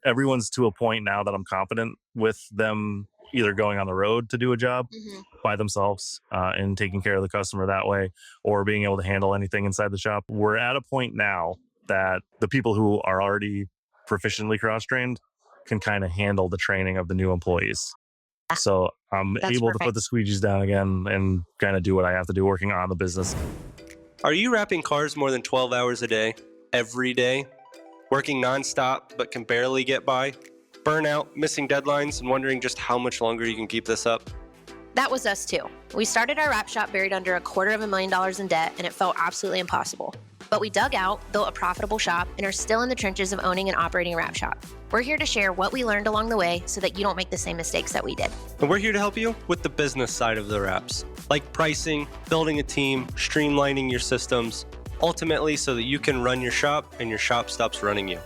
everyone's to a point now that I'm confident with them either going on the road to do a job by themselves and taking care of the customer that way, or being able to handle anything inside the shop. We're at a point now that the people who are already proficiently cross-trained can kind of handle the training of the new employees. So I'm able to put the squeegees down again and kind of do what I have to do working on the business. Are you wrapping cars more than 12 hours a day, every day? Working nonstop but can barely get by? Burnout, missing deadlines, and wondering just how much longer you can keep this up? That was us too. We started our wrap shop buried under $250,000 in debt, and it felt absolutely impossible. But we dug out, built a profitable shop, and are still in the trenches of owning and operating a wrap shop. We're here to share what we learned along the way so that you don't make the same mistakes that we did. And we're here to help you with the business side of the wraps, like pricing, building a team, streamlining your systems, ultimately so that you can run your shop and your shop stops running you.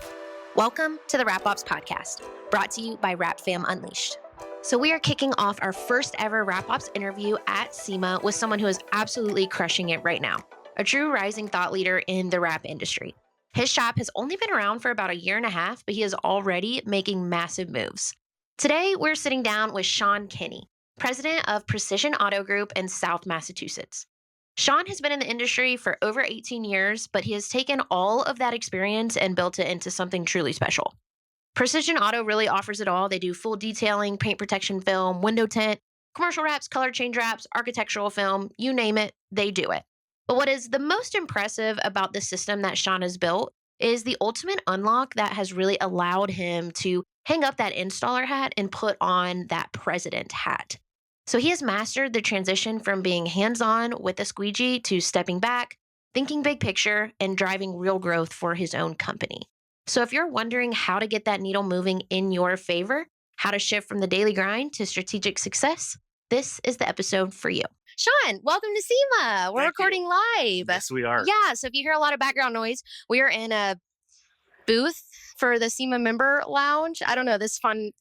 Welcome to the Wrap Ops Podcast, brought to you by Wrap Fam Unleashed. So we are kicking off our first ever Wrap Ops interview at SEMA with someone who is absolutely crushing it right now, a true rising thought leader in the wrap industry. His shop has only been around for about 1.5 years, but he is already making massive moves. Today, we're sitting down with Sean Kenney, president of Precision Auto Group in South Massachusetts. Sean has been in the industry for over 18 years, but he has taken all of that experience and built it into something truly special. Precision Auto really offers it all. They do full detailing, paint protection film, window tint, commercial wraps, color change wraps, architectural film, you name it, they do it. But what is the most impressive about the system that Sean has built is the ultimate unlock that has really allowed him to hang up that installer hat and put on that president hat. So he has mastered the transition from being hands-on with a squeegee to stepping back, thinking big picture, and driving real growth for his own company. So if you're wondering how to get that needle moving in your favor, how to shift from the daily grind to strategic success, this is the episode for you. Sean, welcome to SEMA. We're recording live. Yes, we are. Yeah, so if you hear a lot of background noise, we are in a booth for the SEMA member lounge. I don't know, this fun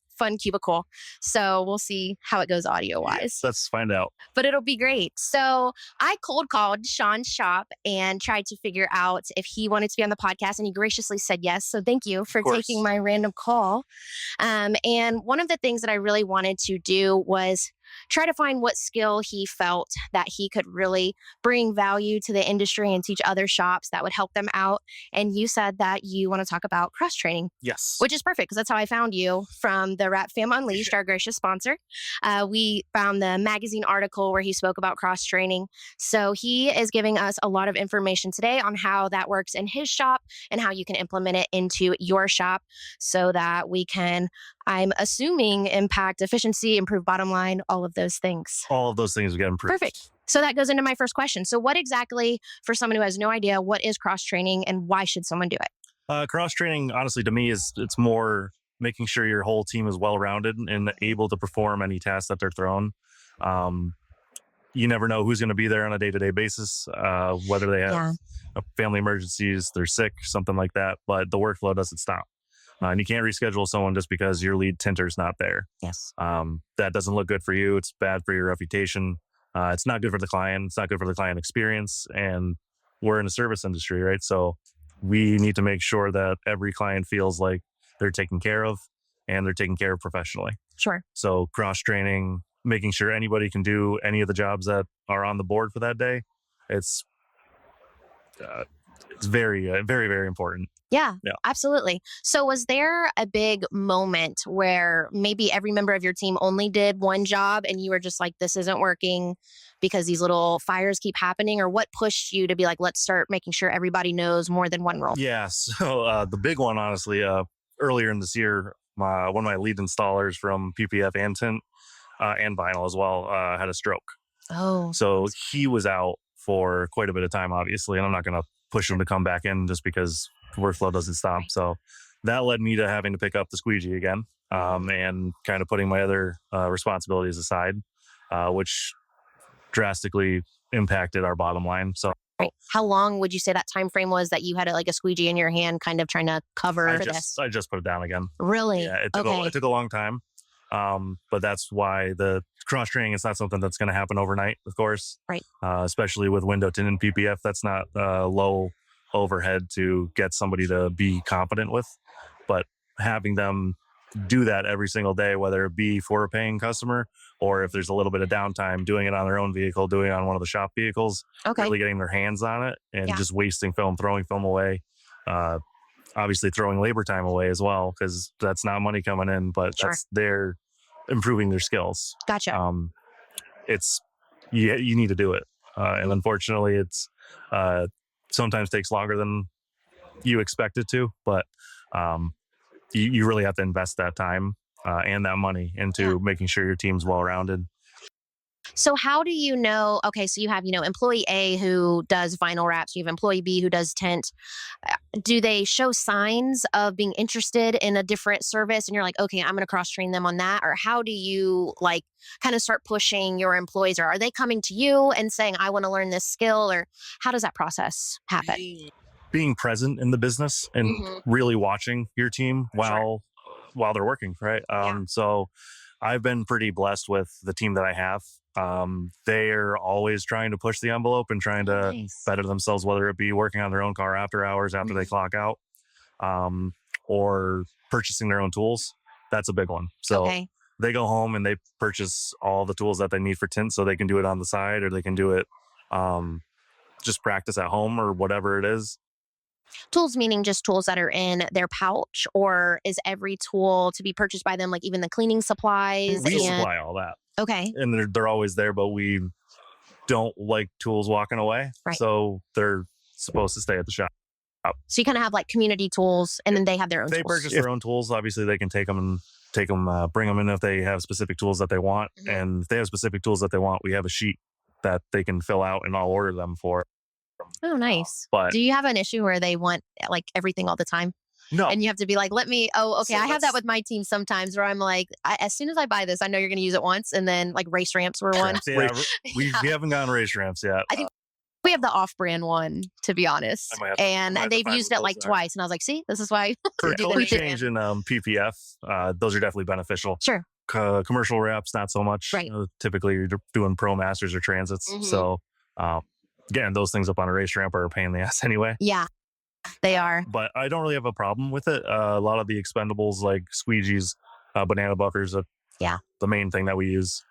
cubicle. So we'll see how it goes audio-wise. Let's find out. But it'll be great. So I cold called Sean's shop and tried to figure out if he wanted to be on the podcast, and he graciously said yes. So thank you for taking my random call. And one of the things that I really wanted to do was try to find what skill he felt that he could really bring value to the industry and teach other shops that would help them out. And you said that you want to talk about cross-training. Yes. Which is perfect because that's how I found you, from the Wrap Fam Unleashed, our gracious sponsor. We found the magazine article where he spoke about cross-training. So he is giving us a lot of information today on how that works in his shop and how you can implement it into your shop so that we can, I'm assuming, impact efficiency, improve bottom line, all of those things. All of those things get improved. Perfect. So that goes into my first question. So what exactly, for someone who has no idea, what is cross-training and why should someone do it? Cross-training, honestly, to me, it's more making sure your whole team is well-rounded and able to perform any tasks that they're thrown. You never know who's going to be there on a day-to-day basis, whether they have family emergencies, they're sick, something like that. But the workflow doesn't stop. And you can't reschedule someone just because your lead tinter's not there. Yes. That doesn't look good for you. It's bad for your reputation. It's not good for the client. It's not good for the client experience. And we're in a service industry, right? So we need to make sure that every client feels like they're taken care of and they're taken care of professionally. Sure. So cross-training, making sure anybody can do any of the jobs that are on the board for that day. It's very, very, very important. Yeah, absolutely. So was there a big moment where maybe every member of your team only did one job and you were just like, this isn't working because these little fires keep happening? Or what pushed you to be like, let's start making sure everybody knows more than one role? Yeah, so the big one, honestly, earlier in this year, one of my lead installers from PPF and tint and vinyl as well had a stroke. Oh. So he was out for quite a bit of time, obviously, and I'm not going to push him to come back in just because workflow doesn't stop. So that led me to having to pick up the squeegee again and kind of putting my other responsibilities aside, which drastically impacted our bottom line. So right. How long would you say that time frame was that you had a squeegee in your hand kind of trying to cover this? I just put it down again. Really? Yeah, it took a long time. But that's why the cross-training is not something that's going to happen overnight, of course. Right. Especially with window tint and PPF, that's not low overhead to get somebody to be competent with. But having them do that every single day, whether it be for a paying customer or if there's a little bit of downtime, doing it on their own vehicle, doing it on one of the shop vehicles, Okay. really getting their hands on it and Yeah. just wasting film, throwing film away. Obviously throwing labor time away as well, because that's not money coming in, but Sure. that's they're improving their skills. Gotcha. It's you need to do it, and unfortunately, it's sometimes takes longer than you expect it to. But you really have to invest that time and that money into making sure your team's well rounded. So how do you know? Okay, so you have, employee A who does vinyl wraps, you have employee B who does tint. Do they show signs of being interested in a different service and you're like, okay, I'm going to cross train them on that? Or how do you kind of start pushing your employees? Or are they coming to you and saying, I want to learn this skill? Or how does that process happen? Being present in the business and really watching your team while they're working, right? So I've been pretty blessed with the team that I have. They are always trying to push the envelope and trying to better themselves, whether it be working on their own car after hours, after they clock out, or purchasing their own tools. That's a big one. So they go home and they purchase all the tools that they need for tint so they can do it on the side, or they can do it just practice at home or whatever it is. Tools meaning just tools that are in their pouch, or is every tool to be purchased by them, like even the cleaning supplies? We supply all that. Okay. And they're always there, but we don't like tools walking away. Right. So they're supposed to stay at the shop. So you kind of have like community tools and then they have their own They tools. purchase their own tools. Obviously, they can take them, bring them in if they have specific tools that they want. And if they have specific tools that they want, we have a sheet that they can fill out and I'll order them for. Oh, nice. But do you have an issue where they want like everything all the time? No. And you have to be like, okay, I have that with my team sometimes where I'm like, as soon as I buy this, I know you're going to use it once. And then like race ramps were one. Yeah, we haven't gone race ramps yet. I think we have the off-brand one, to be honest. And they've used it like twice. And I was like, see, this is why. For color change and PPF, those are definitely beneficial. Sure. Commercial wraps, not so much. Right. Typically, you're doing Pro Masters or Transits. So getting those things up on a race ramp are a pain in the ass anyway. Yeah. They are. But I don't really have a problem with it. A lot of the expendables like squeegees, banana buffers, the main thing that we use.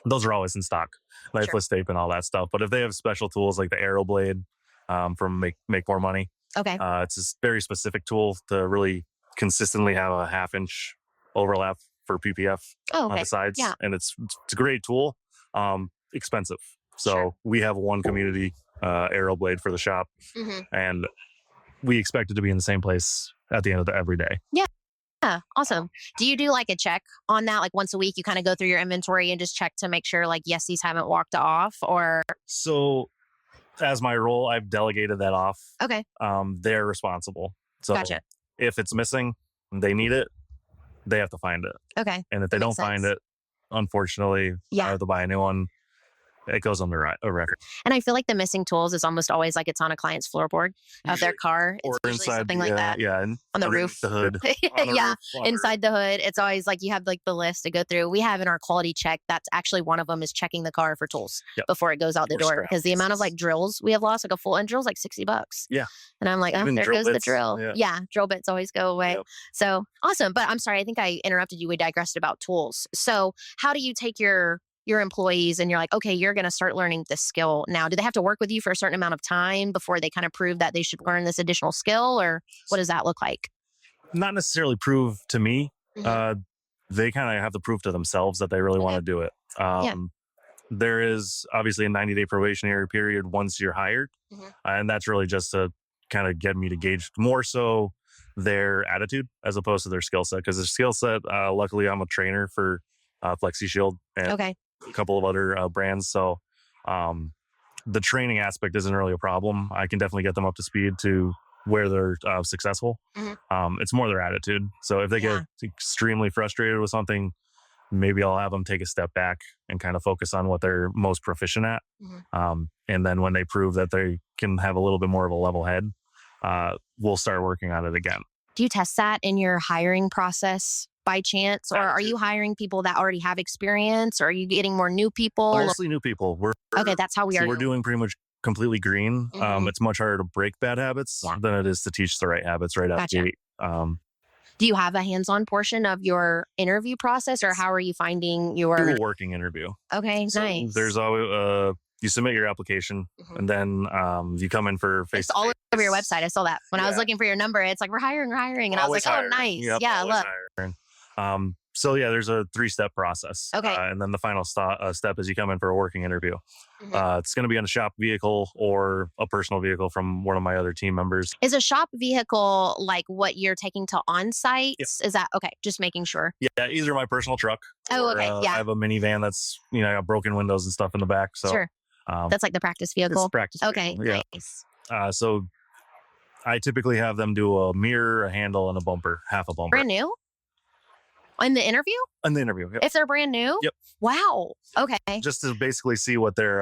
Those are always in stock. Knifeless tape and all that stuff. But if they have special tools like the Arrow Blade from Make More Money, it's a very specific tool to really consistently have a 1/2 inch overlap for PPF on the sides. Yeah. And it's a great tool, expensive. So we have one community Arrow Blade for the shop, and we expect it to be in the same place at the end of every day. Yeah, awesome. Do you do like a check on that? Like once a week, you kind of go through your inventory and just check to make sure like, yes, these haven't walked off or? So as my role, I've delegated that off. Okay. They're responsible. So Gotcha. if it's missing, they need it, they have to find it. Okay. And if they don't find it, unfortunately, I have to buy a new one. It goes on a record. And I feel like the missing tools is almost always like it's on a client's floorboard of their car. Or inside, something like that. Yeah. On the roof. The hood. Inside the hood. It's always like you have like the list to go through. We have in our quality check, that's actually one of them is checking the car for tools before it goes out the door. Because the amount of like drills we have lost, like a full end drill is like $60. Yeah. And I'm like, oh, there goes the drill. Yeah. Drill bits always go away. Yep. So awesome. But I'm sorry, I think I interrupted you. We digressed about tools. So how do you take your employees and you're like, okay, you're going to start learning this skill now? Do they have to work with you for a certain amount of time before they kind of prove that they should learn this additional skill, or what does that look like? Not necessarily prove to me. They kind of have to prove to themselves that they really want to do it. There is obviously a 90-day probationary period once you're hired. And that's really just to kind of get me to gauge more so their attitude as opposed to their skill set. Because their skill set, luckily I'm a trainer for Flexi Shield and a couple of other brands. So the training aspect isn't really a problem. I can definitely get them up to speed to where they're successful. It's more their attitude. So if they get extremely frustrated with something, maybe I'll have them take a step back and kind of focus on what they're most proficient at. And then when they prove that they can have a little bit more of a level head, we'll start working on it again. Do you test that in your hiring process by chance? Or are you hiring people that already have experience? Or are you getting more new people? Mostly new people. That's how we are. We're doing pretty much completely green. It's much harder to break bad habits than it is to teach the right habits right out the gate. Do you have a hands-on portion of your interview process, or how are you finding Do your? a working interview. Okay, So nice. there's always you submit your application, and then you come in for face. It's all over your website. I saw that when I was Yeah. looking for your number. It's like we're hiring, and I was like, oh, nice. Yep, Yeah, always look. hiring. So yeah, there's a 3-step process. Okay. And then the final step is you come in for a working interview. It's going to be on a shop vehicle or a personal vehicle from one of my other team members. Is a shop vehicle like what you're taking to on sites? Yep. Is that okay? Just making sure. Yeah, either my personal truck. Oh, or, okay. I Yeah, have a minivan that's I got broken windows and stuff in the back. So sure. That's like the practice vehicle. it's practice. Okay, vehicle, yeah. nice. So I typically have them do a mirror, a handle, and a bumper, half a bumper. Brand new? In the interview? In the interview, yep. If they're brand new? Yep. Wow. Okay. Just to basically see what their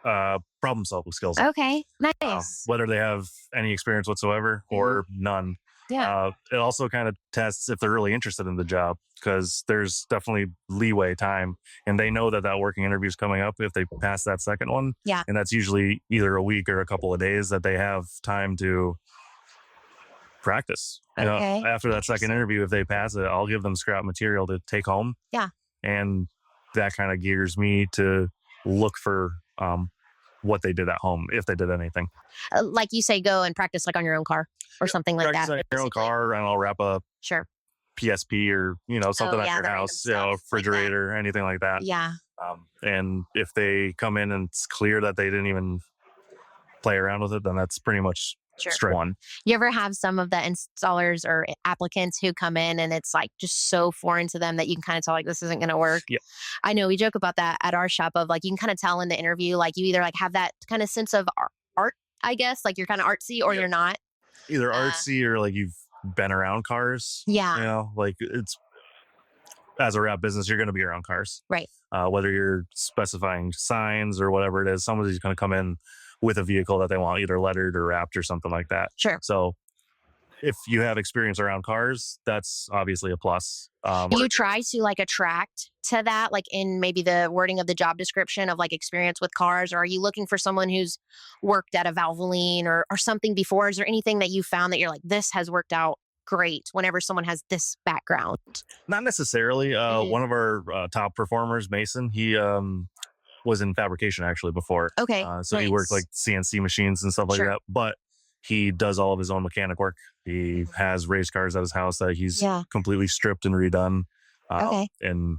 problem solving skills are. Okay. Nice. Whether they have any experience whatsoever or none. Yeah. It also kind of tests if they're really interested in the job, because there's definitely leeway time, and they know that working interview is coming up if they pass that second one. Yeah. And that's usually either a week or a couple of days that they have time to practice. Okay. After that second interview, if they pass it, I'll give them scrap material to take home. Yeah. And that kind of gears me to look for what they did at home, if they did anything. Like you say, go and practice like on your own car or something like Practice that. on your own car, and I'll wrap a Sure. PSP or something at yeah, your the random house, stuff like that. refrigerator, anything like that. Yeah. And if they come in and it's clear that they didn't even play around with it, then that's pretty much Sure. strike one. You ever have some of the installers or applicants who come in and it's like just so foreign to them that you can kind of tell like this isn't going to work? Yeah. I know we joke about that at our shop of like you can kind of tell in the interview, like you either like have that kind of sense of art, I guess, like you're kind of artsy or you're not. Either artsy or like you've been around cars. Yeah. Like it's, as a wrap business, you're going to be around cars. Right. Whether you're specifying signs or whatever it is, somebody's going to come in with a vehicle that they want either lettered or wrapped or something like that. Sure. So if you have experience around cars, that's obviously a plus. Do you try to like attract to that, like in maybe the wording of the job description of like experience with cars, or are you looking for someone who's worked at a Valvoline or something before? Is there anything that you found that you're like, this has worked out great whenever someone has this background? Not necessarily. One of our top performers, Mason, he was in fabrication actually before. Okay. So he worked like CNC machines and stuff like Sure. that, but he does all of his own mechanic work. He has race cars at his house that he's completely stripped and redone. Okay. And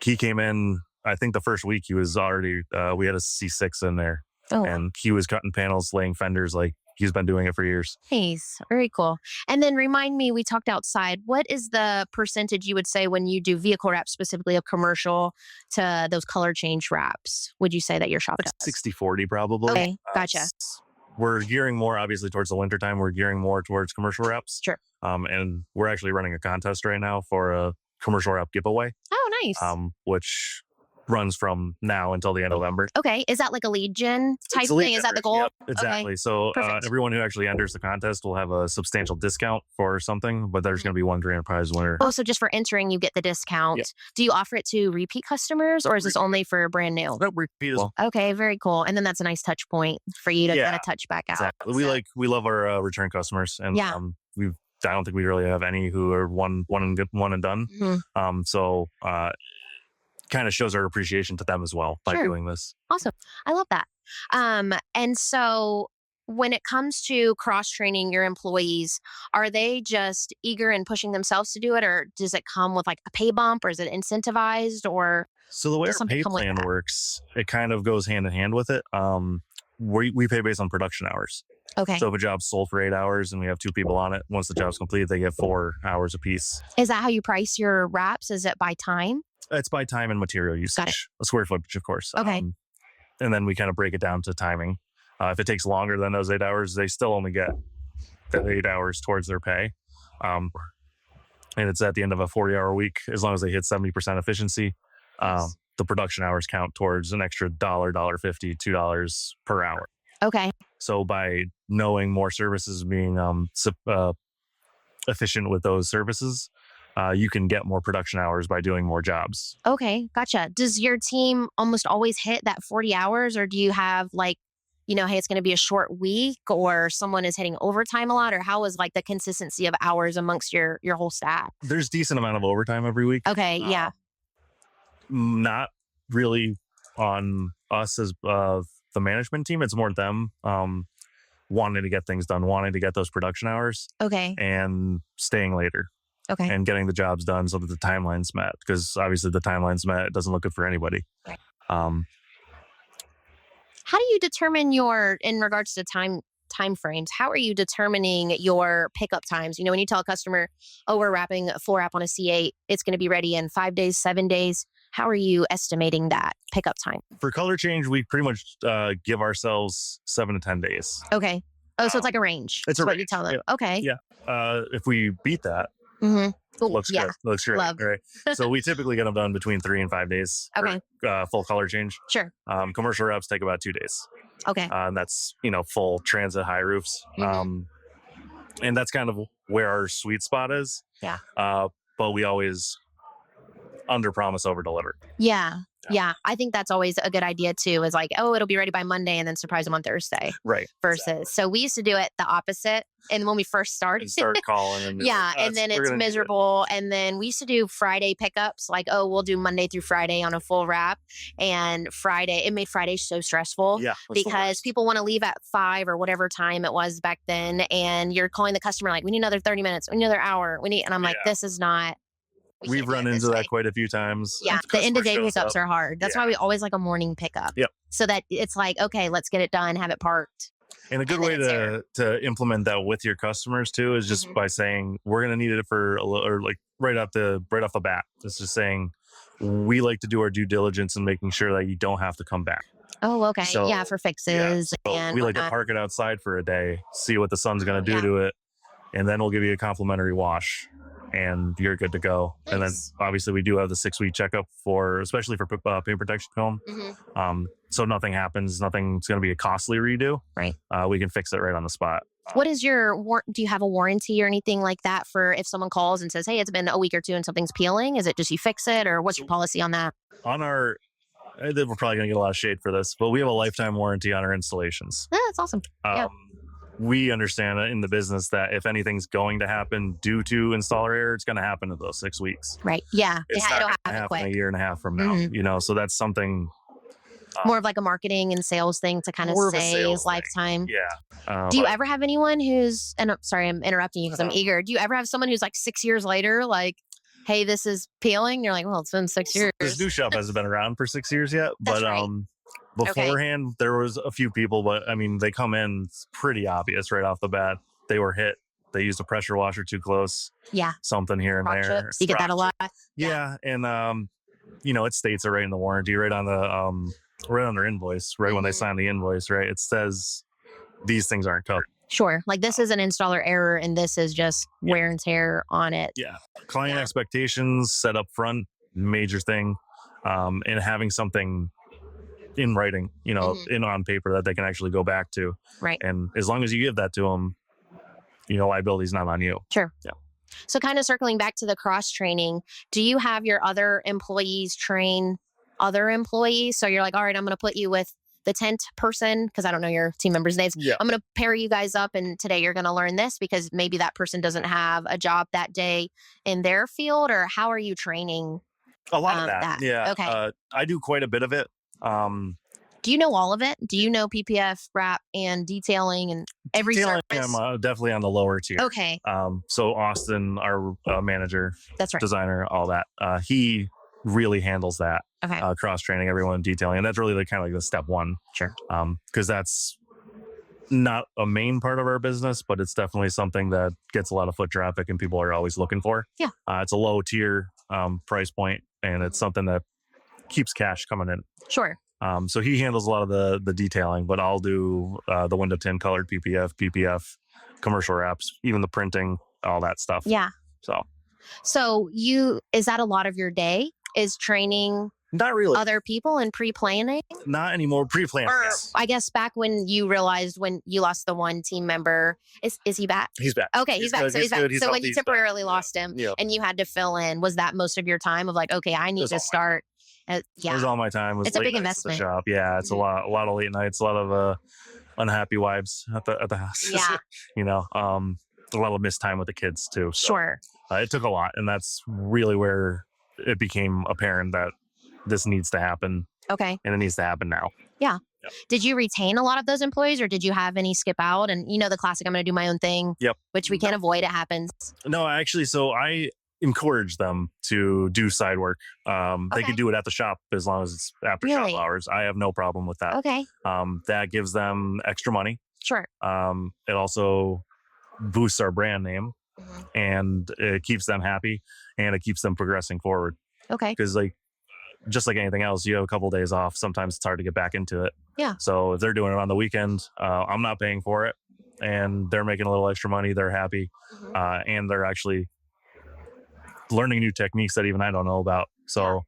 he came in, I think the first week he was already, we had a C6 in there. Oh, and he was cutting panels, laying fenders, like he's been doing it for years. nice. Very cool. And then remind me, we talked outside. What is the percentage you would say when you do vehicle wraps, specifically of commercial to those color change wraps? Would you say that your shop does? 60-40 probably. Okay, gotcha. We're gearing more, obviously, towards the wintertime. We're gearing more towards commercial wraps. Sure. And we're actually running a contest right now for a commercial wrap giveaway. Oh, nice. Which runs from now until the end of November. Okay. Is that like a lead gen type It's a lead thing? Is that the goal? Yep, exactly. Okay. So Perfect. everyone who actually enters the contest will have a substantial discount for something, but there's going to be one grand prize winner. Oh, so just for entering, you get the discount. Yep. Do you offer it to repeat customers or is this only for brand new? No, repeat as well. Okay, very cool. And then that's a nice touch point for you to kind of touch back out. Exactly. So- We love our return customers, and Yeah. I don't think we really have any who are one and done. Mhm. So kind of shows our appreciation to them as well by Sure. doing this. Awesome. I love that. And so when it comes to cross training your employees, are they just eager and pushing themselves to do it, or does it come with like a pay bump, or is it incentivized, or So the way Does our something pay come with plan that? works, it kind of goes hand in hand with it. We pay based on production hours. okay? So if a job's sold for 8 hours and we have 2 people on it, once the job's complete, they get 4 hours apiece. Is that how you price your wraps? Is it by time? It's by time and material Got it. usage, a square footage, of course. Okay. And then we kind of break it down to timing. If it takes longer than those 8 hours, they still only get the 8 hours towards their pay. And it's at the end of a 40-hour week, as long as they hit 70% efficiency. Nice. The production hours count towards an extra $1.50, $2 per hour. Okay. So by knowing more services, being efficient with those services, you can get more production hours by doing more jobs. Okay. Gotcha. Does your team almost always hit that 40 hours, or do you have like hey, it's going to be a short week, or someone is hitting overtime a lot, or how is like the consistency of hours amongst your whole staff? There's decent amount of overtime every week. Okay. Yeah. Not really on us as the management team. It's more them wanting to get things done, wanting to get those production hours, Okay. and staying later. Okay. And getting the jobs done so that the timeline's met, because obviously the timeline's met, it doesn't look good for anybody. Right. How do you determine in regards to time frames, how are you determining your pickup times? When you tell a customer, oh, we're wrapping a full wrap on a C8, it's going to be ready in 5 days, 7 days. How are you estimating that pickup time? For color change, we pretty much give ourselves 7 to 10 days. Okay. Oh, so it's like a range. It's a what range. you tell them. Yeah. Okay. Yeah. If we beat that, looks good. Looks great. Love. Right. So we typically get them done between 3 and 5 days. Okay. For, full color change. Sure. Commercial reps take about 2 days. Okay. And that's, full transit high roofs. And that's kind of where our sweet spot is. Yeah. But we always under promise, over deliver. Yeah. I think that's always a good idea too, is like, oh, it'll be ready by Monday and then surprise them on Thursday. Right. Versus, exactly. So we used to do it the opposite. And when we first started, And start calling. And and then it's miserable. And then we used to do Friday pickups, like, oh, we'll do Monday through Friday on a full wrap. And it made Friday so stressful. Yeah. Because people want to leave at 5 or whatever time it was back then. And you're calling the customer like, we need another 30 minutes, we need another hour. And I'm like, this is not. We've run into that quite a few times. Yeah, the end of day pickups are hard. That's why we always like a morning pickup. Yep. So that it's like, okay, let's get it done, have it parked. And a good way to implement that with your customers too is just by saying, we're going to need it for or like right off the bat. It's just saying, we like to do our due diligence and making sure that you don't have to come back. Oh, okay. So, for fixes. And we like to park it outside for a day, see what the sun's going to do to it. And then we'll give you a complimentary wash. And you're good to go. Nice. And then obviously we do have the 6-week checkup especially for paint protection film. So nothing happens, nothing's going to be a costly redo. Right. We can fix it right on the spot. What is do you have a warranty or anything like that for if someone calls and says, hey, it's been a week or two and something's peeling? Is it just you fix it, or what's your policy on that? On we're probably going to get a lot of shade for this, but we have a lifetime warranty on our installations. Yeah, that's awesome. We understand in the business that if anything's going to happen due to installer error, it's going to happen in those 6 weeks. Right. Yeah. It's not going to happen a year and a half from now, so that's something. More of like a marketing and sales thing to kind of say lifetime. Yeah. Do you ever have anyone who's, and I'm sorry, I'm interrupting you because I'm eager. Do you ever have someone who's like 6 years later, like, hey, this is peeling? You're like, well, it's been 6 years. This new shop hasn't been around for 6 years yet, That's but right. Beforehand, there was a few people, but I mean, they come in, it's pretty obvious right off the bat. They were hit. They used a pressure washer too close. Yeah. Something here and there. Chips. You get that a lot. Yeah. And, it states it right in the warranty, right on their invoice, right when they sign the invoice, right? It says these things aren't covered. Sure. Like this is an installer error and this is just wear and tear on it. Yeah. Client expectations set up front, major thing. And having something in writing, on paper that they can actually go back to. Right. And as long as you give that to them, liability's not on you. Sure. Yeah. So kind of circling back to the cross training, do you have your other employees train other employees? So you're like, all right, I'm going to put you with the tent person because I don't know your team members' names. Yeah. I'm going to pair you guys up and today you're going to learn this because maybe that person doesn't have a job that day in their field, or how are you training? A lot of that. Yeah. Okay. I do quite a bit of it. Do you know all of it? Do you know PPF, wrap, and detailing and every service? I'm definitely on the lower tier. Okay. So Austin, our manager, that's right, designer, all that, he really handles that. Okay. Cross training everyone, detailing, and that's really kind of like the step one. Sure. Because that's not a main part of our business, but it's definitely something that gets a lot of foot traffic and people are always looking for. Yeah. It's a low tier price point, and it's something that keeps cash coming in. Sure. So he handles a lot of the detailing, but I'll do the window tint, colored PPF, commercial wraps, even the printing, all that stuff. Yeah. So is that a lot of your day? Is training not really other people and pre-planning? Not anymore. Pre-planning. Or yes. I guess back when you realized when you lost the one team member, is he back? He's back. Okay, he's back. Good. So he's back. Good. So when you temporarily lost him and you had to fill in, was that most of your time of like, okay, I need to start That Yeah. was all my time. Was It's a late big nights at the investment. shop. Yeah, it's Mhm. a lot of late nights, a lot of unhappy wives at the house. Yeah. You know, a lot of missed time with the kids too. So Sure. it took a lot, and that's really where it became apparent that this needs to happen, Okay. and it needs to happen now. Yeah. Yep. Did you retain a lot of those employees, or did you have any skip out? And you know, the classic, I'm going to do my own thing, Yep. which we can't avoid. It happens. No, actually, so I encourage them to do side work. They Okay. can do it at the shop as long as it's after Really? shop hours. I have no problem with that. Okay. That gives them extra money. Sure. It also boosts our brand name, Mhm. and it keeps them happy, and it keeps them progressing forward. Okay. Because just like anything else, you have a couple of days off. Sometimes it's hard to get back into it. Yeah. So if they're doing it on the weekend, I'm not paying for it, and they're making a little extra money. They're happy, and they're actually learning new techniques that even I don't know about. So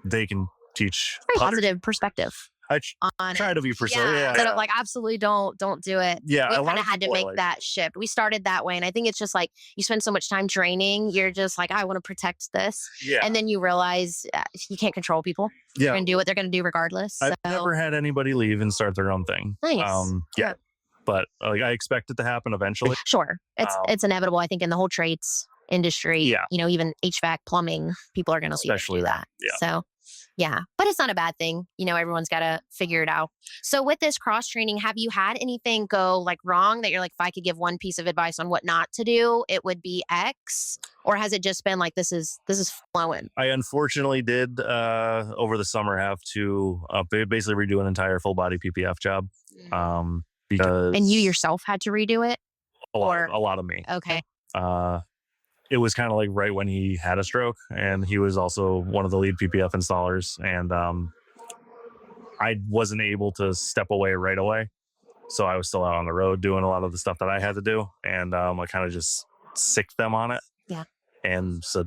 they can teach. Very positive perspective I on try it. to be perceptive. Yeah. Instead of like, absolutely don't do it. Yeah, We a lot kind of of had to people are make like- that shift. We started that way. And I think it's just like you spend so much time training, you're just like, I want to protect this. Yeah, And then you realize you can't control people. They're yeah. going to do what they're going to do regardless. I've So, never had anybody leave and start their own thing. Nice. Yeah, but I expect it to happen eventually. sure. It's inevitable. I think in the whole trades industry, Yeah. you know, even HVAC, plumbing, people are going to Especially do that, that. So, yeah, but it's not a bad thing. You know, everyone's got to figure it out. So with this cross training, have you had anything go like wrong that you're like, if I could give one piece of advice on what not to do, it would be X? Or has it just been like, this is flowing? I unfortunately did over the summer have to basically redo an entire full body PPF job because And you yourself had to redo it? a lot of me. Okay. It was kind of like right when he had a stroke, and he was also one of the lead PPF installers, and I wasn't able to step away right away, so I was still out on the road doing a lot of the stuff that I had to do, and I kind of just sicked them on it. Yeah. And so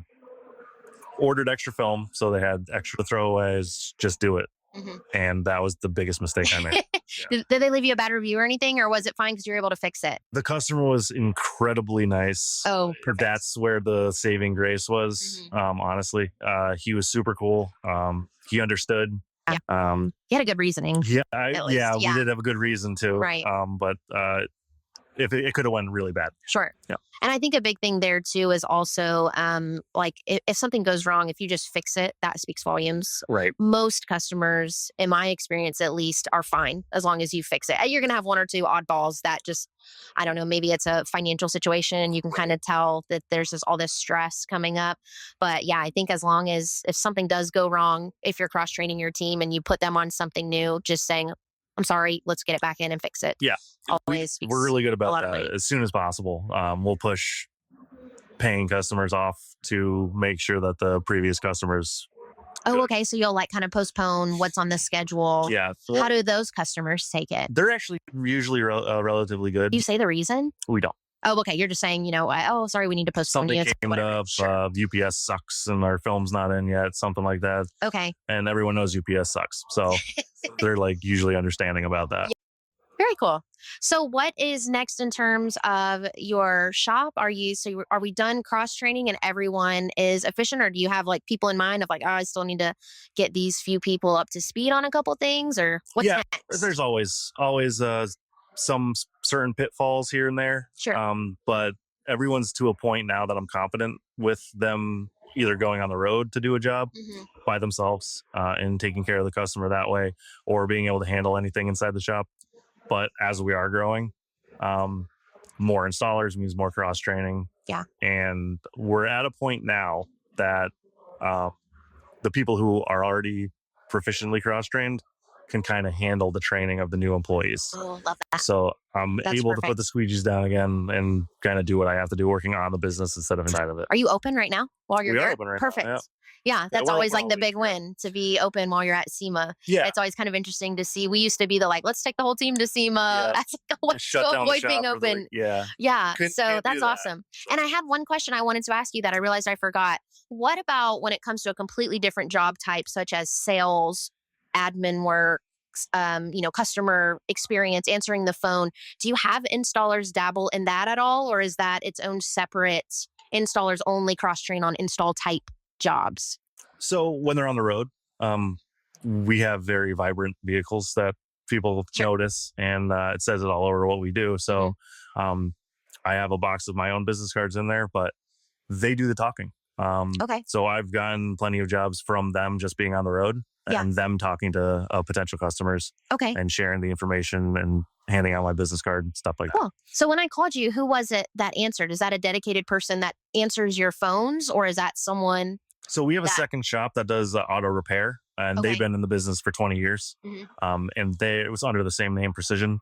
ordered extra film, so they had extra throwaways. Just do it. Mhm. And that was the biggest mistake I made. Did they leave you a bad review or anything, or was it fine because you were able to fix it? The customer was incredibly nice. Oh, perfect. That's where the saving grace was. Honestly, he was super cool. He understood. Yeah. You had a good reasoning. Yeah, At least, we yeah. did have a good reason to. Right. But if it could have went really bad. Sure. Yeah. And I think a big thing there too is also like if something goes wrong, if you just fix it, that speaks volumes. Right. Most customers, in my experience at least, are fine as long as you fix it. You're going to have one or two oddballs that just, I don't know, maybe it's a financial situation. You can kind of tell that there's all this stress coming up. But yeah, I think as long as if something does go wrong, if you're cross training your team and you put them on something new, just saying, I'm sorry, let's get it back in and fix it. Yeah. Always. We're really good a about lot of that. money. As soon as possible, we'll push paying customers off to make sure that the previous customers. Oh, okay. So you'll like kind of postpone what's on the schedule. Yeah. How do those customers take it? They're actually usually relatively good. Do you say the reason? We don't. Oh, okay. You're just saying, oh, sorry, we need to postpone Something you. came Whatever. up. Sure. UPS sucks and our film's not in yet. Something like that. Okay. And everyone knows UPS sucks. So they're like usually understanding about that. Very cool. So what is next in terms of your shop? Are we done cross training and everyone is efficient, or do you have like people in mind of like, oh, I still need to get these few people up to speed on a couple things, or what's Yeah, next? There's always some certain pitfalls here and there. Sure. But everyone's to a point now that I'm confident with them either going on the road to do a job by themselves and taking care of the customer that way, or being able to handle anything inside the shop. But as we are growing, more installers means more cross training. Yeah. And we're at a point now that the people who are already proficiently cross trained can kind of handle the training of the new employees. Oh, love that. So I'm That's able to perfect. put the squeegees down again and kind of do what I have to do, working on the business instead of inside of it. Are you open right now while you're We are there? open right now, Perfect. yeah. Yeah, that's we're always open like the all big week, yeah. win, to be open while you're at SEMA. Yeah. It's always kind of interesting to see. We used to be let's take the whole team to SEMA. Yeah. That's let's Shut go down the avoid being shop for the open. week. Yeah. Yeah, Can't so do that's that. awesome. And I had one question I wanted to ask you that I realized I forgot. What about when it comes to a completely different job type, such as sales, admin work, customer experience, answering the phone? Do you have installers dabble in that at all, or is that its own separate installers only cross train on install type jobs? So when they're on the road, We have very vibrant vehicles that people notice, and it says it all over what we do. So I have a box of my own business cards in there, but they do the talking. Okay. So I've gotten plenty of jobs from them just being on the road and them talking to potential customers Okay. and sharing the information and handing out my business card and stuff like that. Cool. So when I called you, who was it that answered? Is that a dedicated person that answers your phones, or is that someone? So we have a second shop that does auto repair, and they've been in the business for 20 years. And it was under the same name, Precision.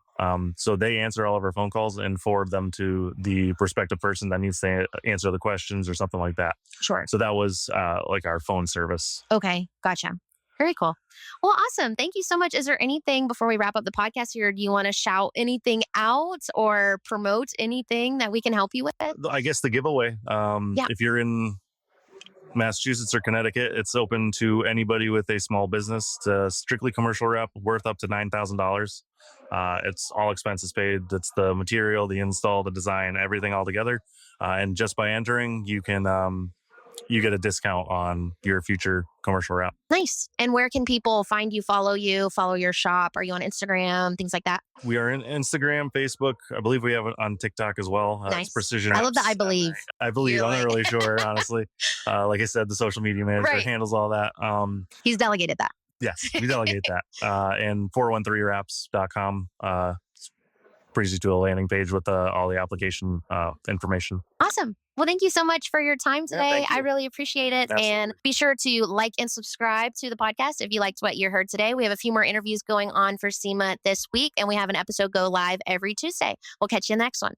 So they answer all of our phone calls and forward them to the prospective person that needs to answer the questions or something like that. Sure. So that was like our phone service. Okay. Gotcha. Very cool. Well, awesome. Thank you so much. Is there anything before we wrap up the podcast here? Do you want to shout anything out or promote anything that we can help you with? I guess the giveaway. If you're in Massachusetts or Connecticut, it's open to anybody with a small business. It's a strictly commercial rep worth up to $9,000. It's all expenses paid. It's the material, the install, the design, everything all together. And just by entering, you can you get a discount on your future commercial rep. Nice. And where can people find you, follow your shop? Are you on Instagram, things like that? We are in Instagram, Facebook. I believe we have it on TikTok as well. Nice. It's Precision. I love that. I believe. I believe. I'm not really sure, honestly. Like I said, the social media manager handles all that. He's delegated that. Yes, we delegate that. And 413wraps.com. Brings you to a landing page with all the application information. Awesome. Well, thank you so much for your time today. I really appreciate it. Absolutely. And be sure to like and subscribe to the podcast if you liked what you heard today. We have a few more interviews going on for SEMA this week, and we have an episode go live every Tuesday. We'll catch you in the next one.